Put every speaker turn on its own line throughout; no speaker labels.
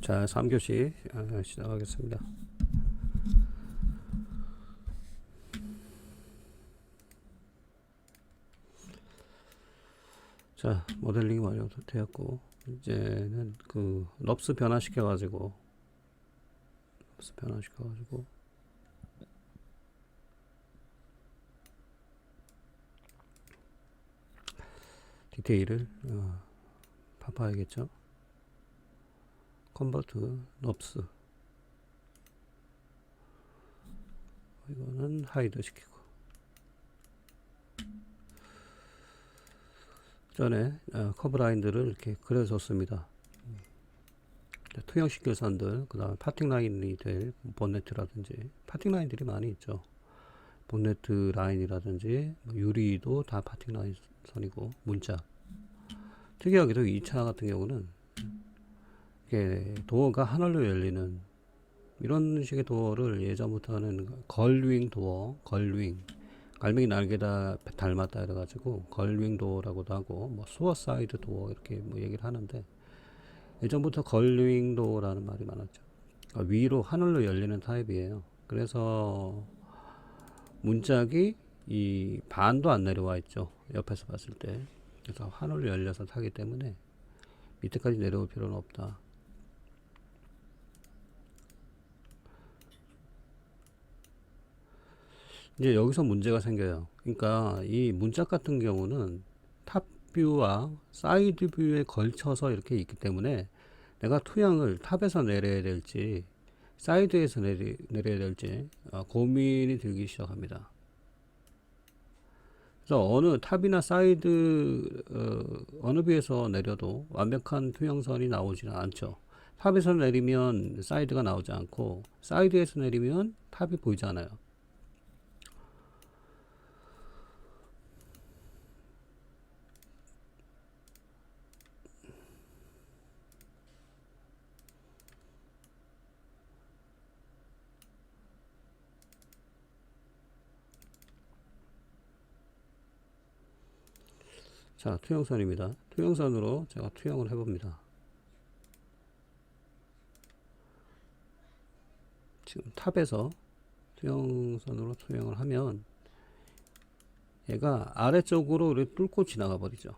자, 3교시 시작하겠습니다. 자, 모델링이 완료되었고 이제는 그 럽스 변화시켜가지고 디테일을 봐야겠죠. 컨버트 럽스 이거는 하이드 시키고 전에 커브 라인들을 이렇게 그려줬습니다. 투영시킬 선들, 그 다음에 파팅 라인이 될 본네트라든지 파팅 라인들이 많이 있죠. 본네트 라인이라든지 유리도 다 파팅 라인 선이고 문자. 특이하게도 2차 같은 경우는 이게 도어가 하늘로 열리는 이런 식의 도어를 예전부터는 걸윙 도어, 걸윙 갈매기 날개다 닮았다 이래가지고 걸윙 도어라고도 하고 뭐 수어사이드 도어 이렇게 뭐 얘기를 하는데 예전부터 걸윙 도어라는 말이 많았죠. 그러니까 위로 하늘로 열리는 타입이에요. 그래서 문짝이 이 반도 안 내려와 있죠. 옆에서 봤을 때. 그래서 하늘로 열려서 타기 때문에 밑에까지 내려올 필요는 없다. 이제 여기서 문제가 생겨요. 그러니까 이 문짝 같은 경우는 탑 뷰와 사이드 뷰에 걸쳐서 이렇게 있기 때문에 내가 투영을 탑에서 내려야 될지 사이드에서 내려야 될지 고민이 들기 시작합니다. 그래서 어느 탑이나 사이드 어느 뷰에서 내려도 완벽한 투영선이 나오지는 않죠. 탑에서 내리면 사이드가 나오지 않고 사이드에서 내리면 탑이 보이지 않아요. 자, 투영선입니다. 투영선으로 제가 투영을 해봅니다. 지금 탑에서 투영선으로 투영을 하면 얘가 아래쪽으로 이렇게 뚫고 지나가 버리죠.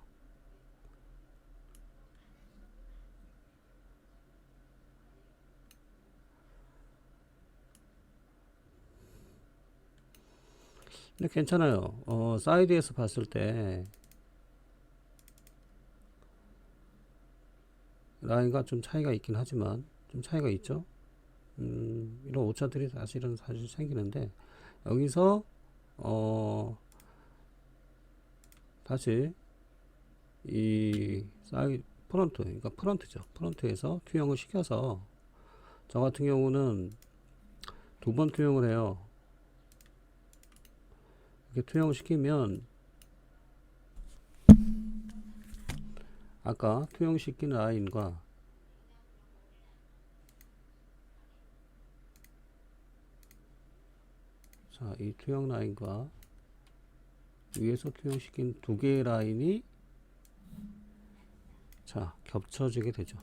근데 괜찮아요. 사이드에서 봤을 때 라인과 좀 차이가 있긴 하지만 좀 차이가 있죠. 이런 오차들이 사실 생기는데 여기서 다시 이 사이드 프론트, 그러니까 프론트죠. 프론트에서 투영을 시켜서 저 같은 경우는 두 번 투영을 해요. 이렇게 투영을 시키면 아까 투영시킨 라인과 자, 이 투영 라인과 위에서 투영시킨 두 개의 라인이 자, 겹쳐지게 되죠.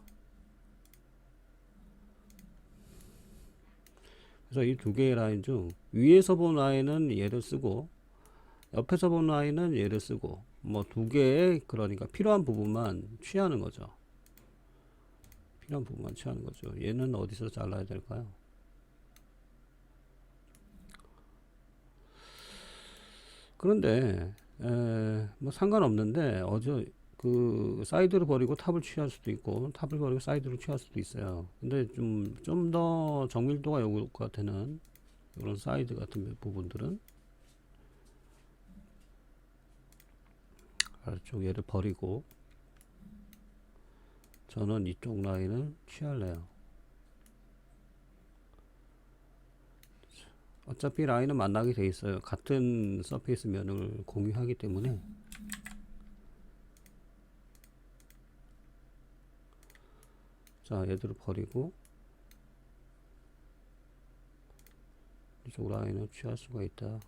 그래서 이 두 개의 라인 중 위에서 본 라인은 얘를 쓰고 옆에서 본 라인은 얘를 쓰고 뭐 두 개의 그러니까 필요한 부분만 취하는 거죠. 필요한 부분만 취하는 거죠. 얘는 어디서 잘라야 될까요? 그런데 뭐 상관없는데 그 사이드를 버리고 탑을 취할 수도 있고 탑을 버리고 사이드를 취할 수도 있어요. 근데 좀 더 정밀도가 요구가 되는 이런 사이드 같은 부분들은 아래쪽 얘를 버리고 저는 이쪽 라인을 취할래요. 어차피 라인은 만나게 돼 있어요. 같은 서페이스 면을 공유하기 때문에 자, 얘들을 버리고 이쪽 라인을 취할 수가 있다.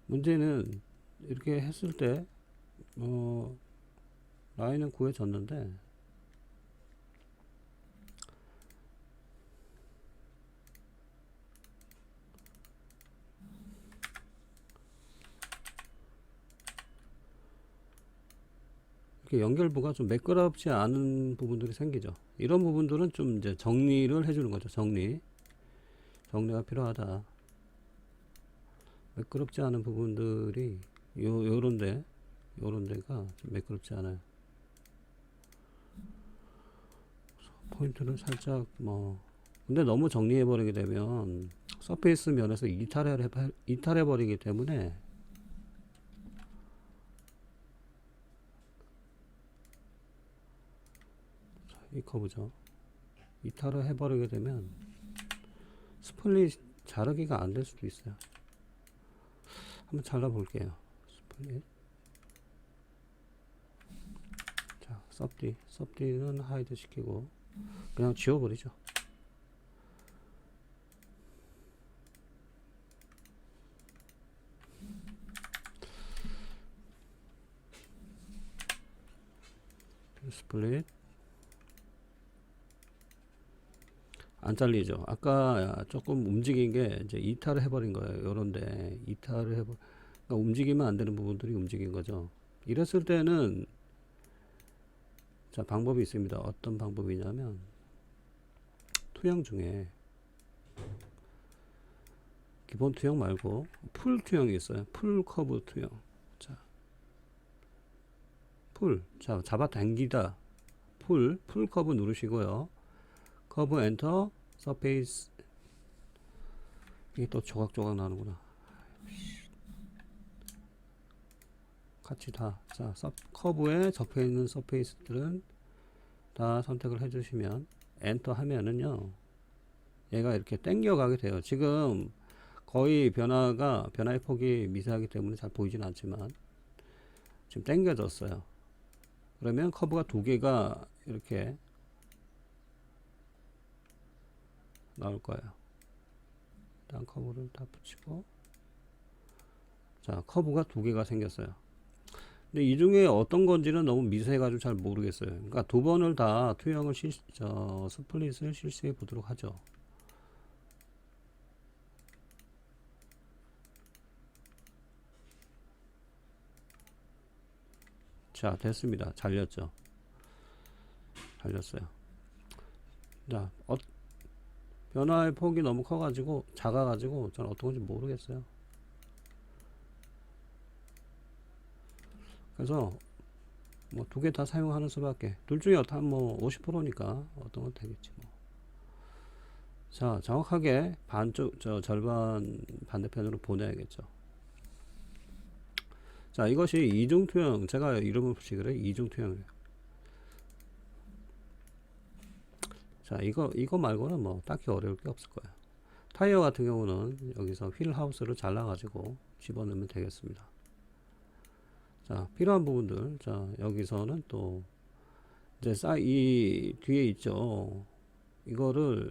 문제는 이렇게 했을 때 라인은 구해졌는데 이렇게 연결부가 좀 매끄럽지 않은 부분들이 생기죠. 이런 부분들은 좀 이제 정리를 해주는 거죠. 정리가 필요하다. 매끄럽지 않은 부분들이 요런 데가 좀 매끄럽지 않아요. 포인트를 살짝 근데 너무 정리해 버리게 되면 서페이스 면에서 이탈해 버리기 때문에 이 커브죠. 이탈을 해 버리게 되면 스플릿 자르기가 안 될 수도 있어요. 한번 잘라 볼게요. 스플릿. 자, 섭디는 하이드 시키고 그냥 지워버리죠. 스플릿 안 잘리죠. 아까 조금 움직인 게 이제 이탈을 해버린 거예요. 요런데 그러니까 움직이면 안 되는 부분들이 움직인 거죠. 이랬을 때는 자, 방법이 있습니다. 어떤 방법이냐면 투영 중에 기본 투영 말고 풀 투영이 있어요. 풀 커브 투영. 자, 자, 잡아당기다. 풀 커브 누르시고요. 커브 엔터, 서페이스. 이게 또 조각조각 나는구나. 같이 다. 자, 커브에 접해 있는 서페이스들은 다 선택을 해주시면 엔터 하면은요, 얘가 이렇게 당겨가게 돼요. 지금 거의 변화의 폭이 미세하기 때문에 잘 보이진 않지만 지금 당겨졌어요. 그러면 커브가 두 개가 이렇게 나올 거예요. 일단 커브를 다 붙이고, 자, 커브가 두 개가 생겼어요. 근데 이 중에 어떤 건지는 너무 미세해가지고 잘 모르겠어요. 그러니까 두 번을 다 투영을 스플릿을 실시해 보도록 하죠. 자, 됐습니다. 잘렸죠. 자, 변화의 폭이 너무 커가지고 작아가지고 저는 어떤 건지 모르겠어요. 그래서 뭐 두 개 다 사용하는 수밖에. 둘 중에 뭐 50%니까 어떤 건 되겠지 뭐. 자, 정확하게 절반 반대편으로 보내야겠죠. 자, 이것이 이중투영, 제가 이름을 붙이기로 이중투영이에요. 자, 이거 말고는 뭐 딱히 어려울 게 없을 거예요. 타이어 같은 경우는 여기서 휠 하우스를 잘라가지고 집어넣으면 되겠습니다. 자, 필요한 부분들. 자, 여기서는 또 이제 이 뒤에 있죠. 이거를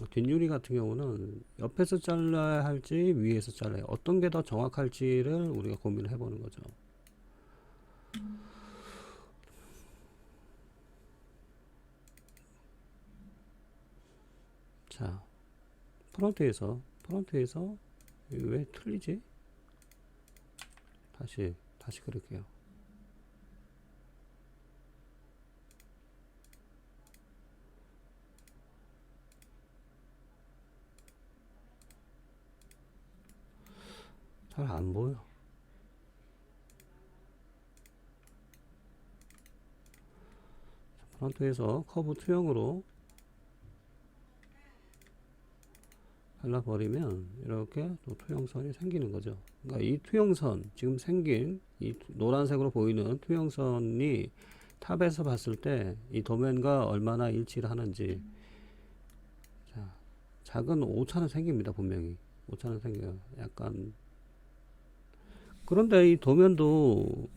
뒷유리 같은 경우는 옆에서 잘라야 할지 위에서 잘라야 어떤 게 더 정확할지를 우리가 고민을 해보는 거죠. 자, 프론트에서 왜 틀리지? 다시 그럴게요. 잘 안 보여. 프론트에서 커브 투영으로 잘라버리면 이렇게 또 투영선이 생기는 거죠. 그러니까 이 투영선, 지금 생긴 이 노란색으로 보이는 투영선이 탑에서 봤을 때 이 도면과 얼마나 일치를 하는지. 자, 작은 오차는 생깁니다. 분명히 오차는 생겨요. 약간. 그런데 이 도면도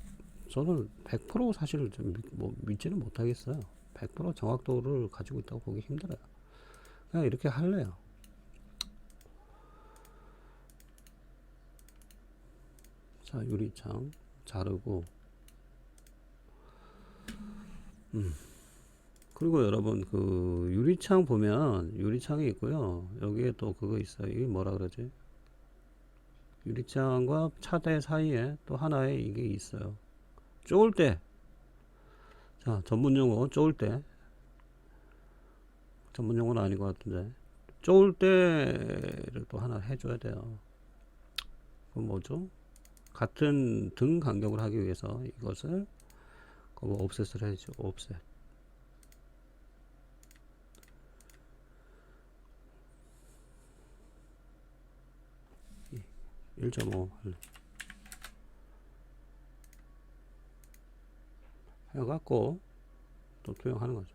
저는 100% 사실 좀 믿지는 못하겠어요. 100% 정확도를 가지고 있다고 보기 힘들어요. 그냥 이렇게 할래요. 자, 유리창 자르고, 그리고 여러분, 그, 유리창 보면, 유리창이 있고요. 여기에 또 그거 있어요. 이게 뭐라 그러지? 유리창과 차대 사이에 또 하나의 이게 있어요. 쪼을 때. 자, 전문 용어, 쪼을 때. 전문 용어는 아닌 것 같은데. 쪼을 때를 또 하나 해줘야 돼요. 그건 뭐죠? 같은 등 간격을 하기 위해서 이것을 그거 옵셋을 해야죠. 옵셋. 1.5 해갖고 또 투영하는 거죠.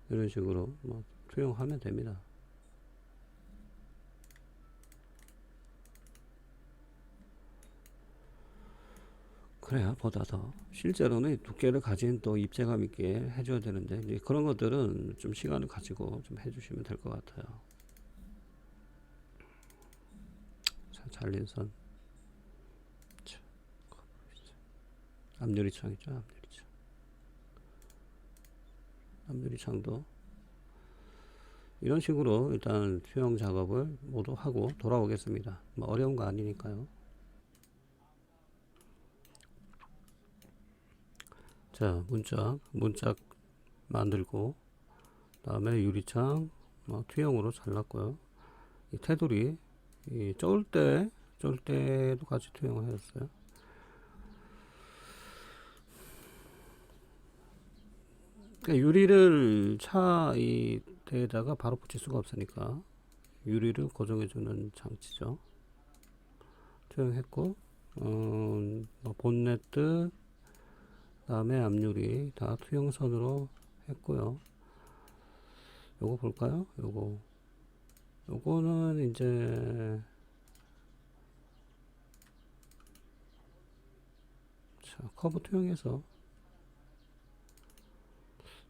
이런 식으로 뭐 투영하면 됩니다. 그래야 보다 더 실제로는 두께를 가진 또 입체감 있게 해줘야 되는데 이제 그런 것들은 좀 시간을 가지고 좀 해주시면 될 것 같아요. 자, 잘린 선. 자, 앞유리창이죠. 앞유리창. 앞유리창도 이런 식으로 일단 투영 작업을 모두 하고 돌아오겠습니다. 뭐 어려운 거 아니니까요. 자, 문짝 만들고, 다음에 유리창 투영으로 잘랐고요. 이 테두리, 이 쫄 때도 같이 투영을 해줬어요. 그러니까 유리를 이 대에다가 바로 붙일 수가 없으니까 유리를 고정해주는 장치죠. 투영했고, 본네트, 다음에 앞유리 다 투영선으로 했고요. 요거 볼까요? 요거는 이제 자, 커브 투영해서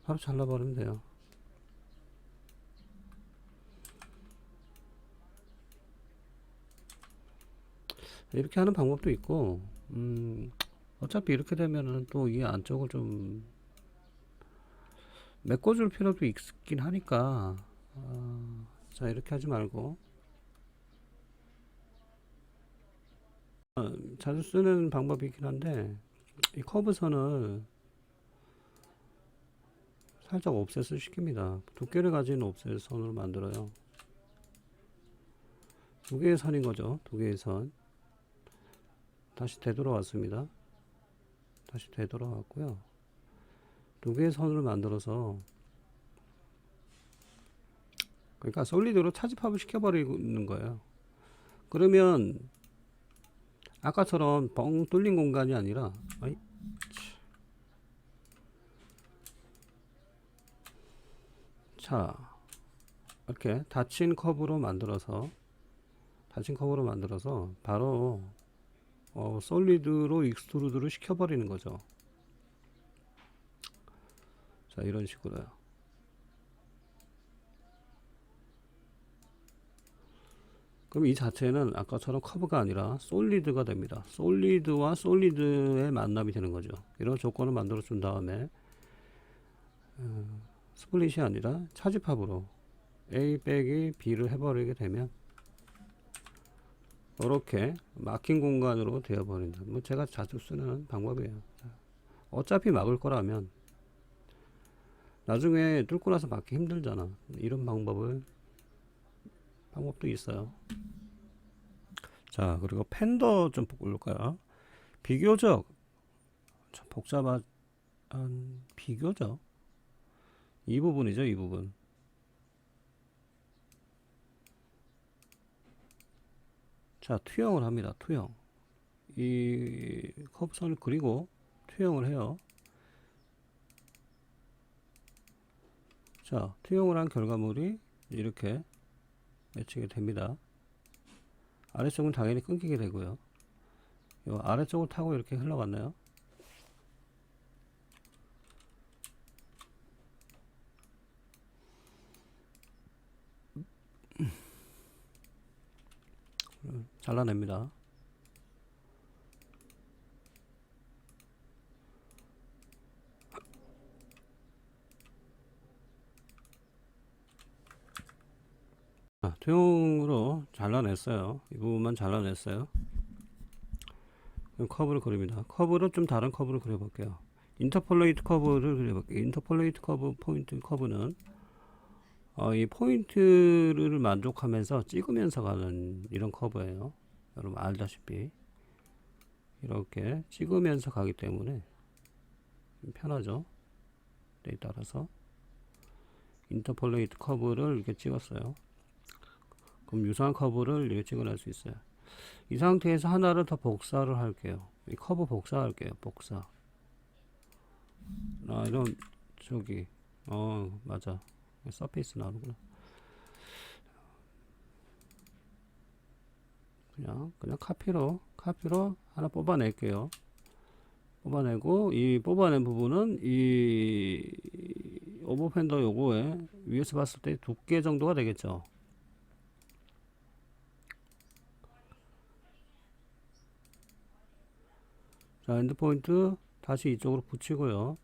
바로 잘라버리면 돼요. 이렇게 하는 방법도 있고, 어차피 이렇게 되면은 또 이 안쪽을 좀 메꿔줄 필요도 있긴 하니까, 자, 이렇게 하지 말고, 자주 쓰는 방법이긴 한데, 이 커브선을 살짝 옵셋을 시킵니다. 두께를 가진 옵셋 선으로 만들어요. 두 개의 선인 거죠. 두 개의 선. 다시 되돌아왔습니다. 다시 되돌아왔고요. 두 개의 선을 만들어서 그러니까 솔리드로 차집합을 시켜버리는 거예요. 그러면 아까처럼 뻥 뚫린 공간이 아니라 자, 이렇게 닫힌 커브로 만들어서 바로 솔리드로 익스트루드를 시켜버리는 거죠. 자, 이런 식으로요. 그럼 이 자체는 아까처럼 커브가 아니라 솔리드가 됩니다. 솔리드와 솔리드의 만남이 되는 거죠. 이런 조건을 만들어 준 다음에 스플릿이 아니라 차집합으로 A 빼기 B를 해버리게 되면 이렇게 막힌 공간으로 되어버린다. 뭐 제가 자주 쓰는 방법이에요. 어차피 막을 거라면 나중에 뚫고 나서 막기 힘들잖아. 이런 방법도 있어요. 자, 그리고 팬더 좀 볼까요? 비교적 좀 복잡한 비교적 이 부분이죠. 이 부분. 자, 투영을 합니다. 투영. 이 커브선을 그리고 투영을 해요. 자, 투영을 한 결과물이 이렇게 매치게 됩니다. 아래쪽은 당연히 끊기게 되고요. 이 아래쪽을 타고 이렇게 흘러갔네요. 잘라냅니다. 투영으로 잘라냈어요. 이 부분만 잘라냈어요. 그럼 커브를 그립니다. 커브를 좀 다른 커브를 그려볼게요. 인터폴레이트 커브를 그려볼게요. 인터폴레이트 커브, 포인트 커브는 이 포인트를 만족하면서 찍으면서 가는 이런 커브예요. 여러분 알다시피 이렇게 찍으면서 가기 때문에 좀 편하죠. 때에 따라서 인터폴레이트 커브를 이렇게 찍었어요. 그럼 유사한 커브를 이렇게 찍어낼 수 있어요. 이 상태에서 하나를 더 복사를 할게요. 이 커브 복사할게요. 복사. 이런 저기 맞아. 서페이스 나오는구나. 그냥 카피로 하나 뽑아낼게요. 뽑아내고 이 뽑아낸 부분은 이 오버펜더 요거에 위에서 봤을 때 두께 정도가 되겠죠. 자, 엔드포인트 다시 이쪽으로 붙이고요.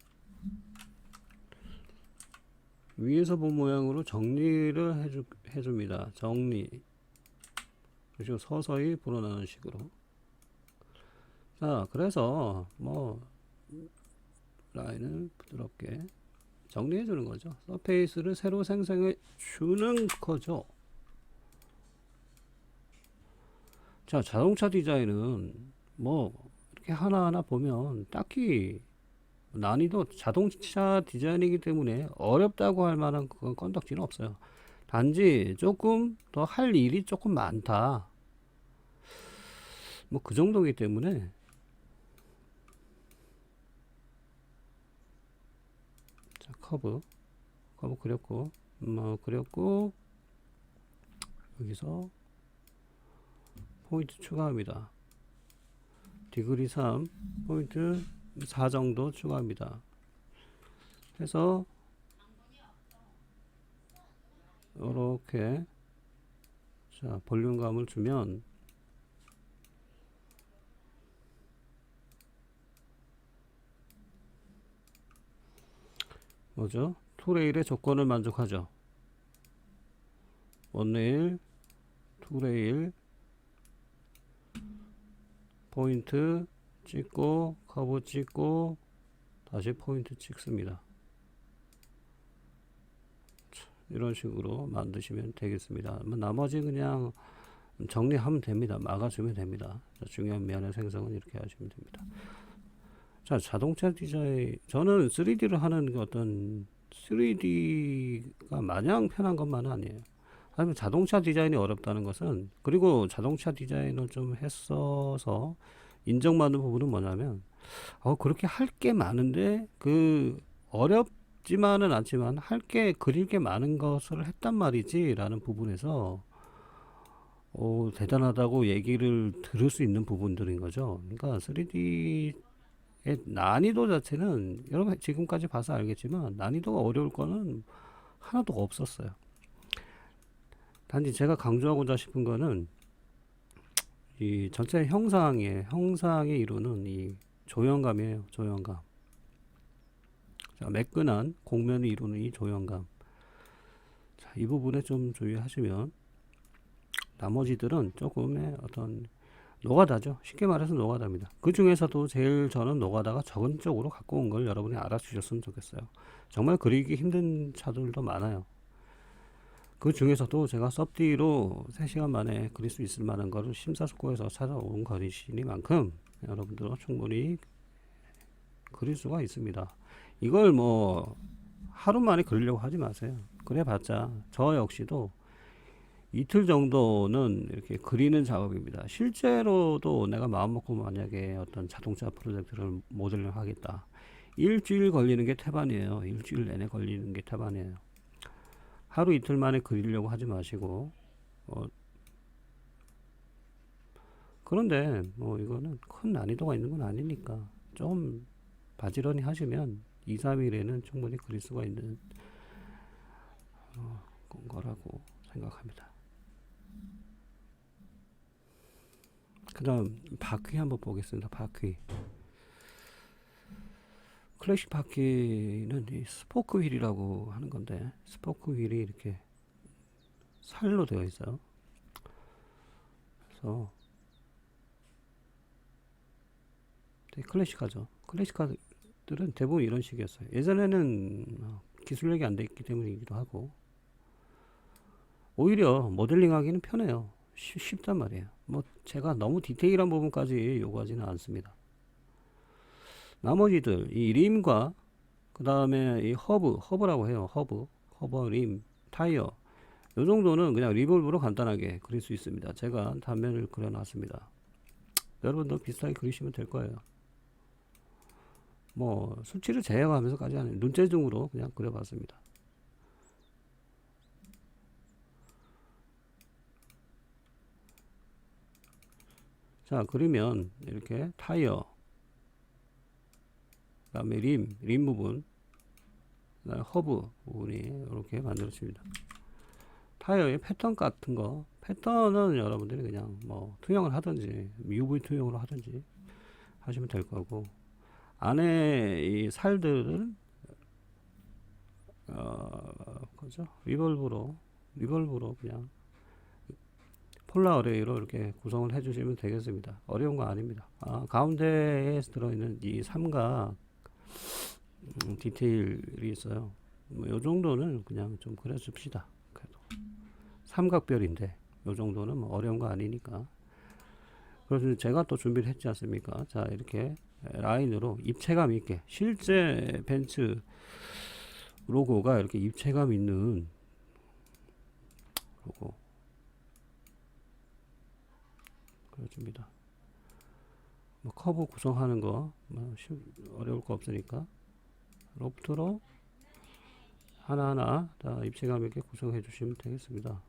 위에서 본 모양으로 정리를 해줍니다. 정리. 그리고 서서히 불어나는 식으로. 자, 그래서 뭐 라인을 부드럽게 정리해 주는 거죠. 서페이스를 새로 생성해 주는 거죠. 자, 자동차 디자인은 뭐 이렇게 하나하나 보면 딱히 난이도 자동차 디자인이기 때문에 어렵다고 할 만한 그건 건덕지는 없어요. 단지 조금 더 할 일이 조금 많다. 뭐 그 정도이기 때문에 자, 커브 그렸고 그렸고 여기서 포인트 추가합니다. 디그리 3 포인트 4 정도 추가합니다. 해서 이렇게 자 볼륨감을 주면 뭐죠? 투레일의 조건을 만족하죠. 원레일, 투레일, 포인트 찍고 커브 찍고 다시 포인트 찍습니다. 이런 식으로 만드시면 되겠습니다. 나머지 그냥 정리하면 됩니다. 막아주면 됩니다. 중요한 면의 생성은 이렇게 하시면 됩니다. 자, 자동차 디자인 저는 3D를 하는 어떤 3D가 마냥 편한 것만은 아니에요. 하지만 자동차 디자인이 어렵다는 것은 그리고 자동차 디자인을 좀 했어서 인정받는 부분은 뭐냐면 그렇게 할 게 많은데 그 어렵지만은 않지만 할 게 그릴 게 많은 것을 했단 말이지 라는 부분에서 대단하다고 얘기를 들을 수 있는 부분들인 거죠. 그러니까 3D의 난이도 자체는 여러분 지금까지 봐서 알겠지만 난이도가 어려울 거는 하나도 없었어요. 단지 제가 강조하고자 싶은 거는 이 전체 형상에 이루는 이 조형감이에요. 조형감. 자, 매끈한 곡면이 이루는 이 조형감. 자, 이 부분에 좀 주의하시면 나머지들은 조금의 어떤 노가다죠. 쉽게 말해서 노가다입니다. 그 중에서도 제일 저는 노가다가 적은 쪽으로 갖고 온 걸 여러분이 알아주셨으면 좋겠어요. 정말 그리기 힘든 차들도 많아요. 그 중에서도 제가 섭디로 3시간 만에 그릴 수 있을 만한 거를 심사숙고해서 찾아온 것이니만큼 여러분들은 충분히 그릴 수가 있습니다. 이걸 뭐 하루 만에 그리려고 하지 마세요. 그래봤자 저 역시도 이틀 정도는 이렇게 그리는 작업입니다. 실제로도 내가 마음먹고 만약에 어떤 자동차 프로젝트를 모델링 하겠다. 일주일 걸리는 게 태반이에요. 일주일 내내 걸리는 게 태반이에요. 하루 이틀 만에 그리려고 하지 마시고 그런데 뭐 이거는 큰 난이도가 있는 건 아니니까 좀 바지런히 하시면 2, 3일에는 충분히 그릴 수가 있는 거라고 생각합니다. 그 다음 바퀴 한번 보겠습니다. 바퀴. 클래식 바퀴는 이 스포크 휠이라고 하는 건데, 스포크 휠이 이렇게 살로 되어 있어요. 그래서 되게 클래식하죠. 클래식카들은 대부분 이런 식이었어요. 예전에는 기술력이 안 돼 있기 때문이기도 하고, 오히려 모델링하기는 편해요. 쉽단 말이에요. 뭐 제가 너무 디테일한 부분까지 요구하지는 않습니다. 나머지들 이 림과 그 다음에 이 허브라고 해요. 허브, 림, 타이어, 요 정도는 그냥 리볼브로 간단하게 그릴 수 있습니다. 제가 단면을 그려놨습니다. 여러분도 비슷하게 그리시면 될 거예요. 뭐 수치를 제어하면서까지 하는 눈재중으로 그냥 그려봤습니다. 자, 그리면 이렇게 타이어, 그 다음에 림 부분, 그 다음에 허브 부분이 이렇게 만들어집니다. 타이어의 패턴 같은 거, 패턴은 여러분들이 그냥 뭐 투영을 하든지 UV 투영으로 하든지 하시면 될 거고, 안에 이 살들은 그죠? 리볼브로 그냥 폴라 어레이로 이렇게 구성을 해주시면 되겠습니다. 어려운 거 아닙니다. 가운데에 들어있는 이 삼각 디테일이 있어요. 뭐 요 정도는 그냥 좀 그려줍시다. 그래도 삼각별인데 요 정도는 뭐 어려운 거 아니니까. 그래서 제가 또 준비를 했지 않습니까? 자, 이렇게 라인으로 입체감 있게, 실제 벤츠 로고가 이렇게 입체감 있는 로고 그려줍니다. 뭐 커브 구성하는 거 뭐 어려울 거 없으니까 로프트로 하나하나 다 입체감 있게 구성해 주시면 되겠습니다.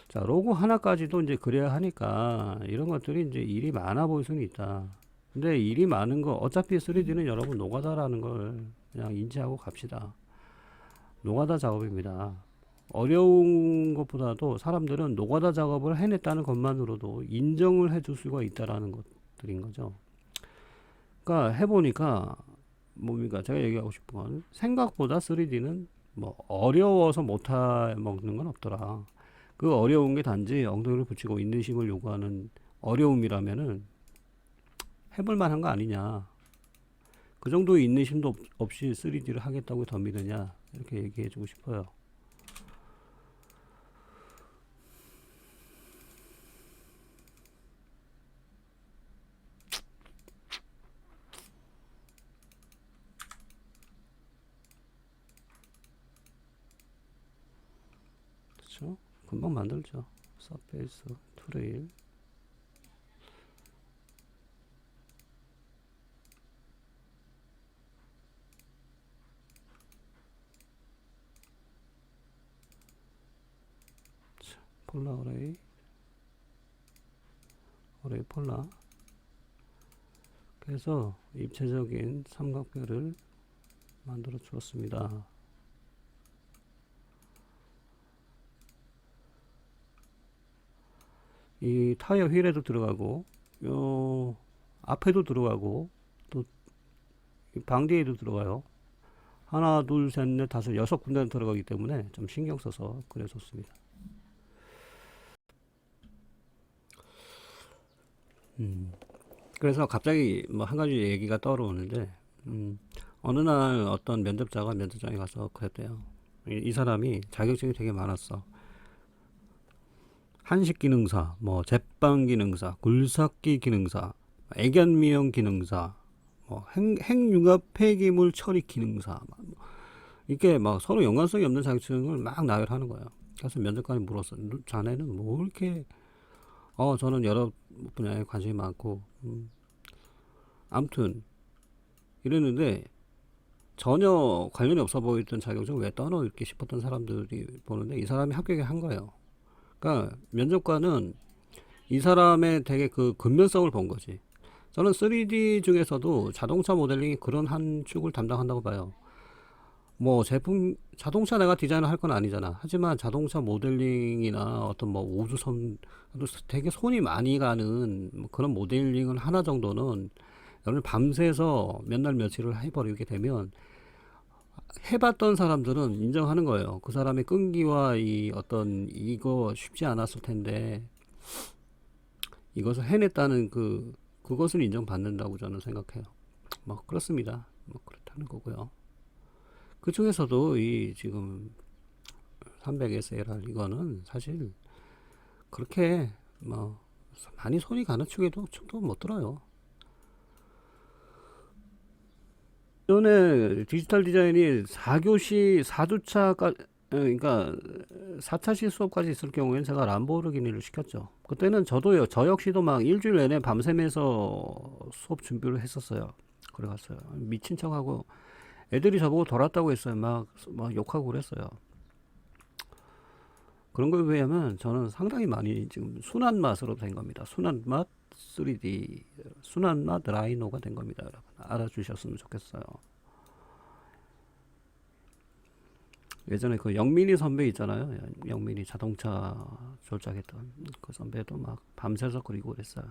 자, 로고 하나까지도 이제 그래야 하니까 이런 것들이 이제 일이 많아 보일 수는 있다. 근데 일이 많은 거 어차피 3D는 여러분 노가다라는 걸 그냥 인지하고 갑시다. 노가다 작업입니다. 어려운 것보다도 사람들은 노가다 작업을 해냈다는 것만으로도 인정을 해줄 수가 있다라는 것들인 거죠. 그러니까 해보니까 뭡니까? 제가 얘기하고 싶은 건 생각보다 3D는 뭐 어려워서 못먹는 건 없더라. 그 어려운 게 단지 엉덩이를 붙이고 인내심을 요구하는 어려움이라면은 해볼 만한 거 아니냐. 그 정도의 인내심도 없이 3D를 하겠다고 더 믿으냐. 이렇게 얘기해 주고 싶어요. 그렇죠? 금방 만들죠. 서페이스, 트레일. 폴라 어레이 폴라. 그래서 입체적인 삼각별을 만들어 주었습니다. 이 타이어 휠에도 들어가고 요 앞에도 들어가고 또 방디에도 들어가요. 하나, 둘, 셋, 넷, 다섯, 6군데 들어가기 때문에 좀 신경 써서 그려줬습니다. 그래서 갑자기 뭐 한 가지 얘기가 떠오르는데, 어느 날 어떤 면접자가 면접장에 가서 그랬대요. 이 사람이 자격증이 되게 많았어. 한식 기능사, 뭐 제빵 기능사, 굴삭기 기능사, 애견 미용 기능사, 뭐 핵융합 폐기물 처리 기능사, 이렇게 막 서로 연관성이 없는 자격증을 막 나열하는 거예요. 그래서 면접관이 물었어. 자네는 뭐 이렇게 저는 여러 분야에 관심이 많고 아무튼 이랬는데 전혀 관련이 없어 보이던 자격증을 왜 떠넣을게 싶었던 사람들이 보는데 이 사람이 합격한 거예요. 그러니까 면접관은 이 사람의 되게 그 근면성을 본 거지. 저는 3D 중에서도 자동차 모델링이 그런 한 축을 담당한다고 봐요. 뭐 제품 자동차 내가 디자인을 할 건 아니잖아. 하지만 자동차 모델링이나 어떤 뭐 우주선 되게 손이 많이 가는 뭐 그런 모델링을 하나 정도는 여러분 밤새서 몇 날 며칠을 해버리게 되면 해봤던 사람들은 인정하는 거예요. 그 사람의 끈기와 이 어떤 이거 쉽지 않았을 텐데 이것을 해냈다는 그것을 인정받는다고 저는 생각해요. 뭐 그렇습니다. 뭐 그렇다는 거고요. 그 중에서도 이 지금 300SLR 이거는 사실 그렇게 뭐 많이 손이 가는 축도 못 들어요. 전에 디지털 디자인이 4교시 4주차 그러니까 4차시 수업까지 있을 경우에는 제가 람보르기니를 시켰죠. 그때는 저도요, 저 역시도 막 일주일 내내 밤새면서 수업 준비를 했었어요. 그래 갔어요. 미친 척하고 애들이 저보고 돌았다고 했어요. 막 욕하고 그랬어요. 그런 거에 비하면 저는 상당히 많이 지금 순한 맛으로 된 겁니다. 순한 맛 3D, 순한 맛 라이노가 된 겁니다. 여러분. 알아주셨으면 좋겠어요. 예전에 그 영민이 선배 있잖아요. 영민이 자동차 조작했던 그 선배도 막 밤새서 그리고 그랬어요.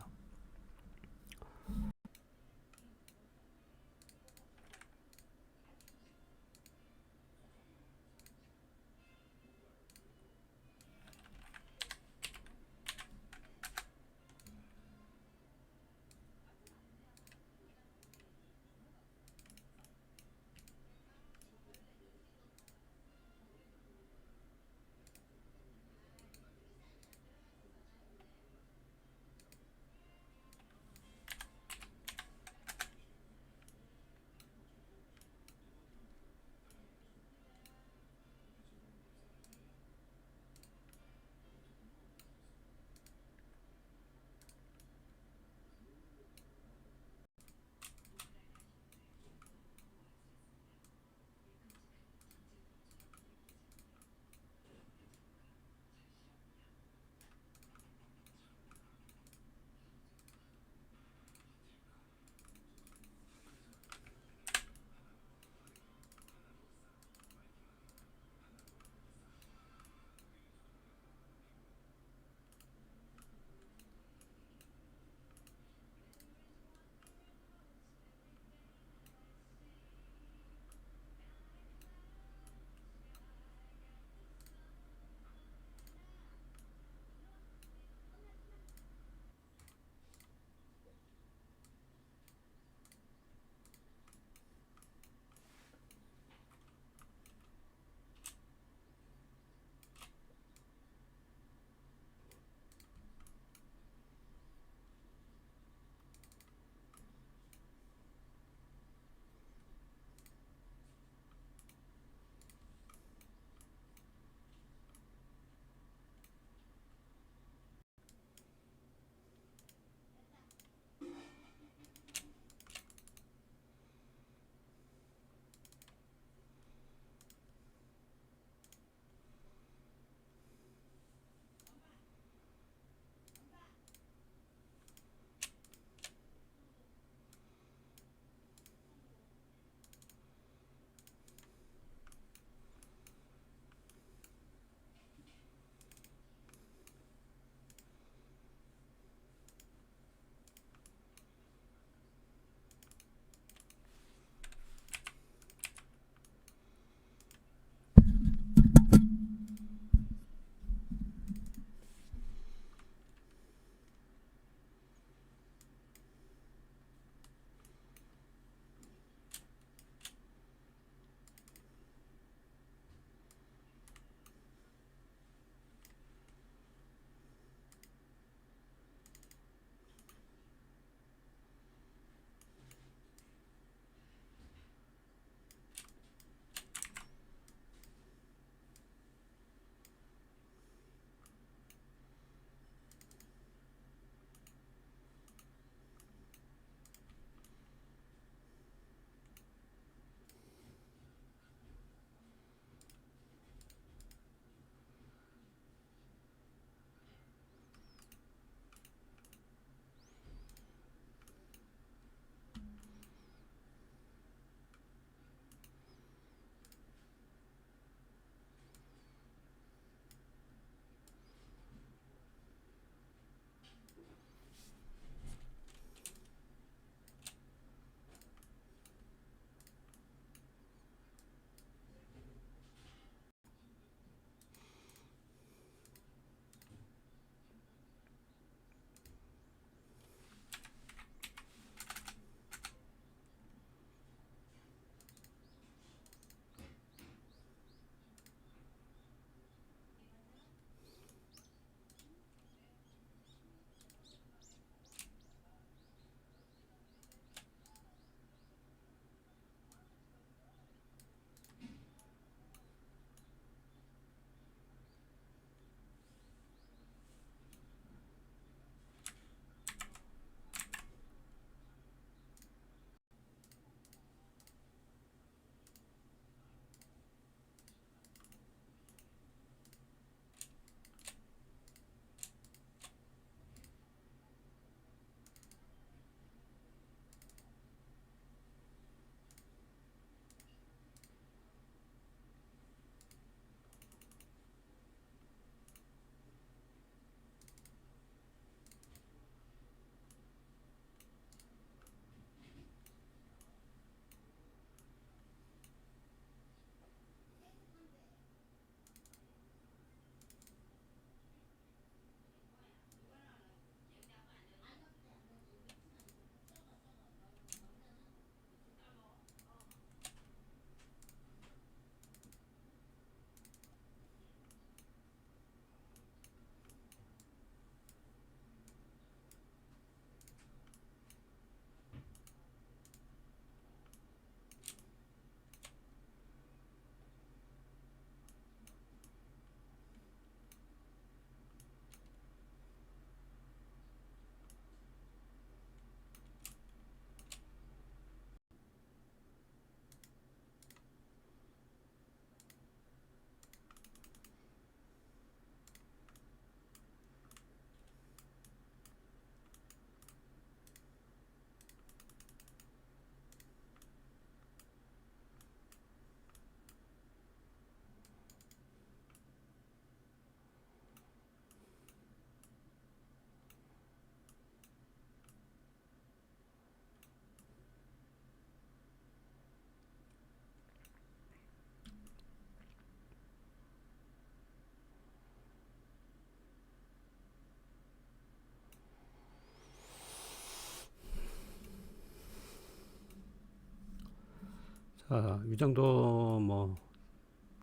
자, 이 정도 뭐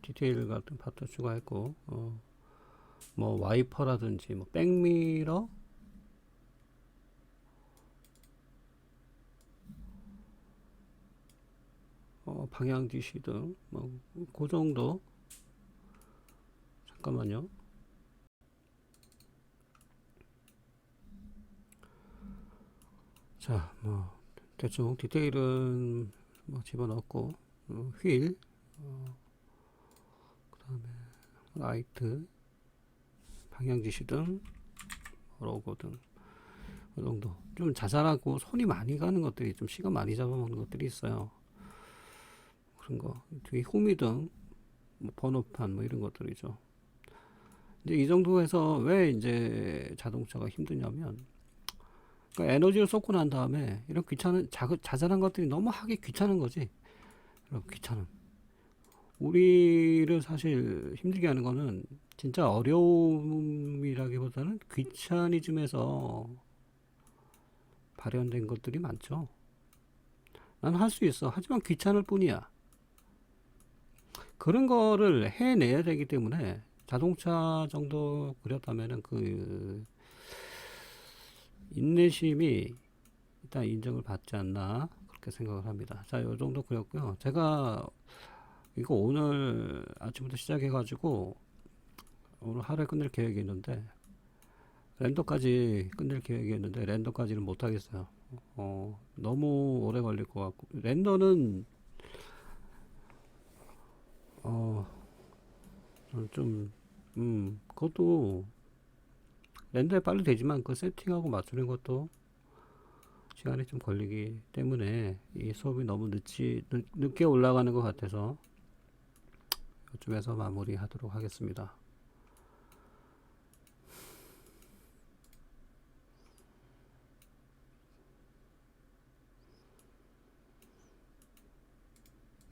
디테일 같은 파트 추가했고, 뭐 와이퍼라든지 뭐 백미러, 방향 지시 등 뭐 그 정도. 잠깐만요. 자, 뭐 대충 디테일은 뭐 집어넣고, 휠, 그다음에 라이트, 방향 지시 등, 로고 등, 그 정도. 좀 자잘하고 손이 많이 가는 것들이, 좀 시간 많이 잡아먹는 것들이 있어요. 그런 거. 뒤에 후미등, 뭐 번호판 뭐 이런 것들이죠. 이제 이 정도에서 왜 이제 자동차가 힘드냐면, 그러니까 에너지를 쏟고 난 다음에 이런 귀찮은 자잘한 것들이 너무 하기 귀찮은 거지. 이런 귀찮음. 우리를 사실 힘들게 하는 거는 진짜 어려움이라기보다는 귀차니즘에서 발현된 것들이 많죠. 난 할 수 있어. 하지만 귀찮을 뿐이야. 그런 거를 해내야 되기 때문에 자동차 정도 그렸다면은 그 인내심이 일단 인정을 받지 않나 그렇게 생각을 합니다. 자, 요 정도 그렸고요. 제가 이거 오늘 아침부터 시작해가지고 오늘 하루에 끝낼 계획이 있는데 렌더까지 끝낼 계획이 있는데 렌더까지는 못 하겠어요. 너무 오래 걸릴 것 같고 렌더는 어, 좀 그것도 렌더에 빨리 되지만 그 세팅하고 맞추는 것도 시간이 좀 걸리기 때문에 이 수업이 너무 늦게 올라가는 것 같아서 이쯤에서 마무리하도록 하겠습니다.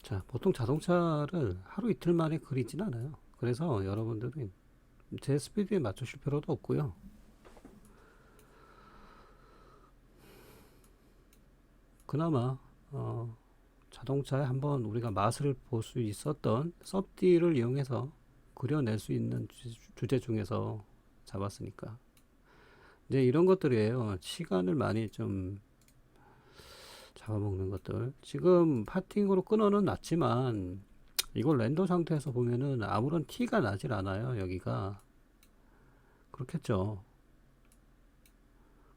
자, 보통 자동차를 하루 이틀 만에 그리진 않아요. 그래서 여러분들은 제 스피드에 맞추실 필요도 없고요. 그나마 자동차에 한번 우리가 맛을 볼 수 있었던 섭디를 이용해서 그려낼 수 있는 주제 중에서 잡았으니까 이제 이런 것들이에요. 시간을 많이 좀 잡아먹는 것들. 지금 파팅으로 끊어는 놨지만 이걸 렌더 상태에서 보면은 아무런 티가 나질 않아요. 여기가 그렇겠죠.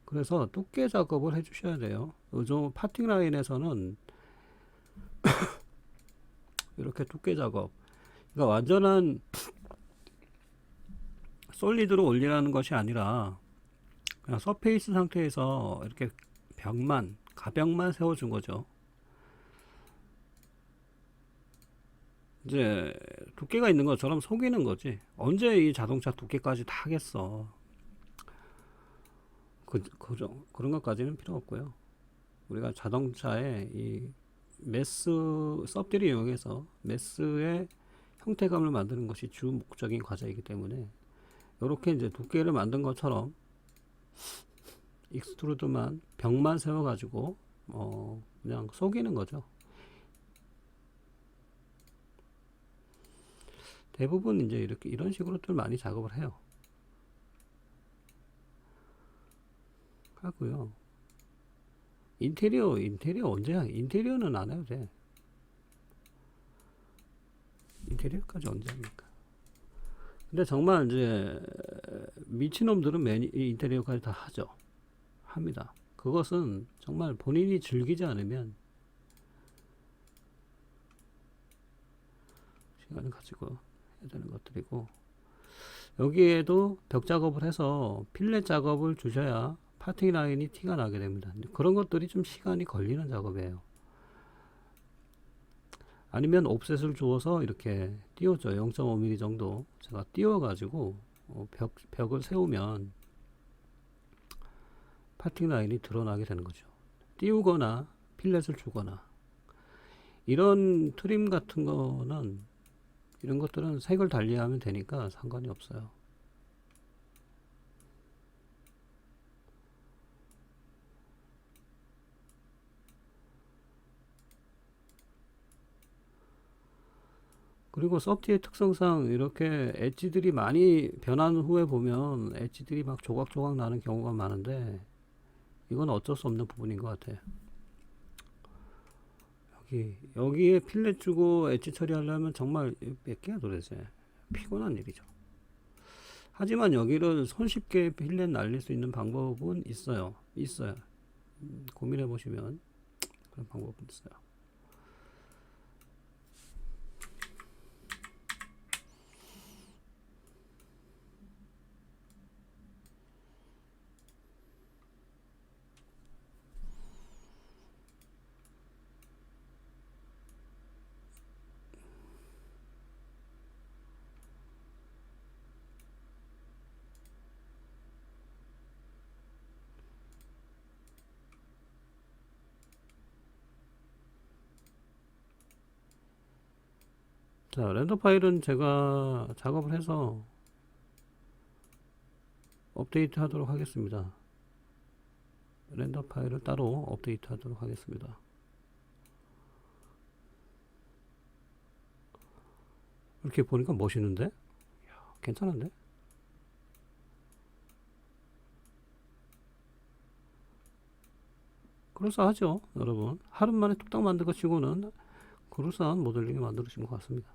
그래서 두께 작업을 해 주셔야 돼요. 요즘 파팅 라인에서는 이렇게 두께 작업, 그러니까 완전한 솔리드로 올리라는 것이 아니라 그냥 서페이스 상태에서 이렇게 가벽만 세워준 거죠. 이제 두께가 있는 것처럼 속이는 거지. 언제 이 자동차 두께까지 다 하겠어. 그런 것까지는 필요 없고요. 우리가 자동차에 이 섭들을 이용해서 메스의 형태감을 만드는 것이 주 목적인 과제이기 때문에 이렇게 이제 두께를 만든 것처럼 익스트루드만 벽만 세워가지고 그냥 속이는 거죠. 대부분 이제 이렇게 이런 식으로들 많이 작업을 해요. 하고요. 인테리어 언제 야 인테리어는 안 해도 돼. 인테리어까지 언제 합니까? 근데 정말 이제 미친놈들은 인테리어까지 다 하죠. 합니다. 그것은 정말 본인이 즐기지 않으면 시간을 가지고 해야 되는 것들이고, 여기에도 벽 작업을 해서 필렛 작업을 주셔야 파팅 라인이 티가 나게 됩니다. 그런 것들이 좀 시간이 걸리는 작업이에요. 아니면 옵셋을 주어서 이렇게 띄워줘. 0.5mm 정도 제가 띄워가지고 벽을 세우면 파팅 라인이 드러나게 되는 거죠. 띄우거나 필렛을 주거나 이런 트림 같은 거는, 이런 것들은 색을 달리하면 되니까 상관이 없어요. 그리고 소프트의 특성상 이렇게 엣지들이 많이 변한 후에 보면 엣지들이 막 조각조각 나는 경우가 많은데 이건 어쩔 수 없는 부분인 것 같아요. 여기에 필렛 주고 엣지 처리하려면 정말 몇 개야 도대체. 피곤한 일이죠. 하지만 여기를 손쉽게 필렛 날릴 수 있는 방법은 있어요. 고민해 보시면 그런 방법은 있어요. 자, 렌더 파일은 제가 작업을 해서 업데이트 하도록 하겠습니다. 렌더 파일을 따로 업데이트 하도록 하겠습니다. 이렇게 보니까 멋있는데? 이야, 괜찮은데? 그럴싸하죠, 여러분. 하루 만에 뚝딱 만든 것 치고는 그럴싸한 모델링이 만들어진 것 같습니다.